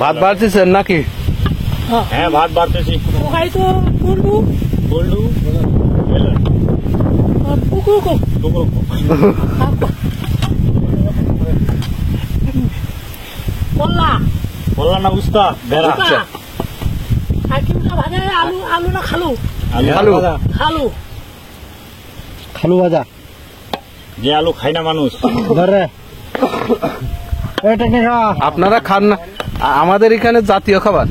ভাত বাড়তেছেন নাকি? হ্যাঁ ভাত বাড়তেছি। বললাম না বুঝতা বেড়া আলু না খালু খালু খালু ভাজা যে আলু খাই না মানুষ। আপনারা খান না? আমাদের এখানে জাতীয় খাবার।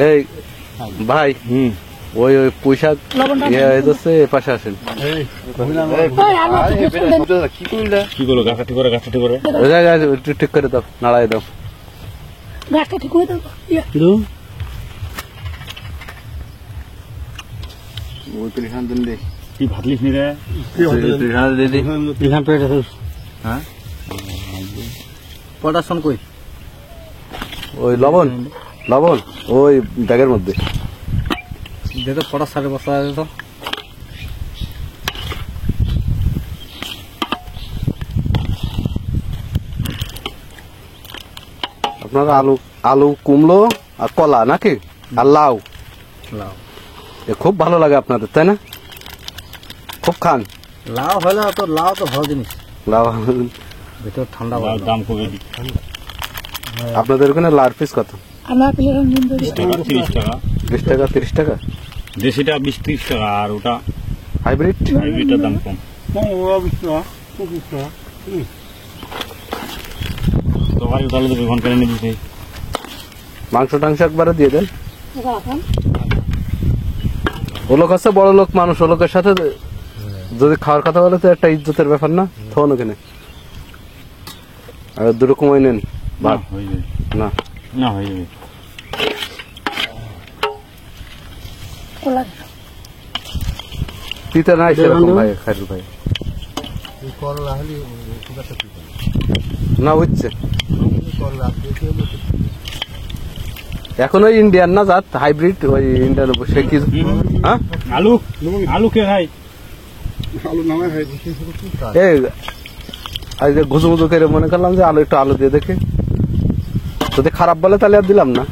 এই ভাই ওই পুঁইশাক পাশে আসেন। কি করলো গাছা ঠিক করে ঠিক করে দাও, নাড়াই দাও। গাছটা ঠিক করে দাও। কি ভাতলিস নি রে? পটাশন কই? ওই লবণ ওই ব্যাগের মধ্যে। দেখো পটাশ 7 বস্তা আছে তো। আপনারা আলু কুমড়ো আর কলা নাকি আর লাউ খুব ভালো লাগে আপনাদের, তাই না? খুব খান। লাউ হলে তো লাউ তো ভালো জিনিস। লাউ ভিতর ঠান্ডা দাম কমে আপনাদের ওখানে লাউর পিস কত? 30 টাকা 20 টাকা 30 টাকা। দেশিটা 20-30 টাকা আর ওটা হাইব্রিডের দাম কম। তরকারি উঠালে তো ঘন্টা এনে দিতে। মাংস টাংস একবারে দিয়ে দেন। ও লোক আছে বড় লোক মানুষ, ও লোকের সাথে যদি খাওয়ার কথা বলে তো একটা ইজ্জতের ব্যাপার না। থন ওখানে আর দুটো কমাই নেন ভাত। না হয়ে যাবে। তিতে নাই সেরকম ভাই খাইরুল ভাই না বুঝছে। এখন ওই ইন্ডিয়ান না জাত হাইব্রিড, ওই ইন্ডিয়ান সে কি আলু কে খাই? ঘুজু মুজু করে মনে করলাম যে একটু আলু দিয়ে দেখে, যদি খারাপ বলে তাহলে আর দিলাম না।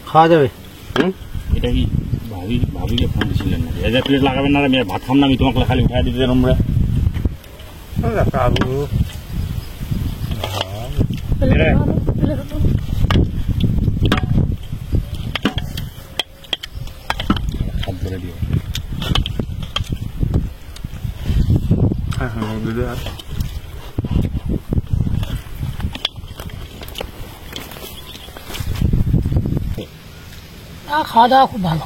খাওয়া যাবে। এটা কি ভাবিকে ফোন ছিলেন না? এই যে প্লেট লাগাবেন না, আমি ভাত খাম না, আমি তোমাকে খালি উঠাই দিতে আমরা। হাত ধরে দিও। খাওয়া দাওয়া খুব ভালো।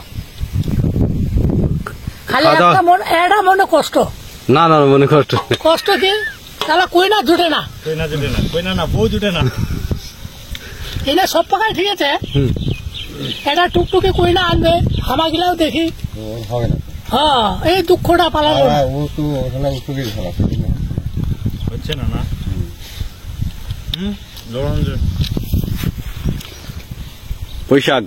খালি একটা মনে কষ্ট। না মনে কষ্ট কি তাহলে কই না জুটে না বউ জুটে না। এনে সব পাকায় ঠিক আছে। এটা টুকটুকে কই না আনবে, আমাগুলাও দেখি হবে না। হ্যাঁ এই দুঃখটা পালাবো হচ্ছে না না। পুঁইশাক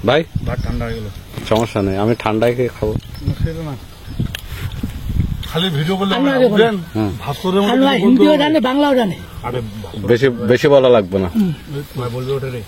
ভাই ভাত ঠান্ডা হয়ে গেল। সমস্যা নেই, আমি ঠান্ডায় খেয়ে খাবো। খালি ভিডিও করলে হিন্দিও জানে বাংলাও জানে। বেশি বলা লাগবে না। বলবে ওটা রে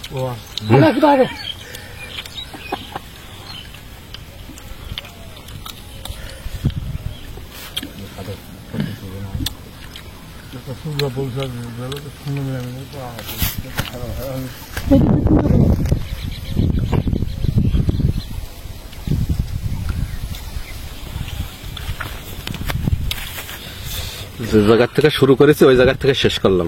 যে জায়গা থেকে শুরু করেছি ওই জায়গা থেকে শেষ করলাম।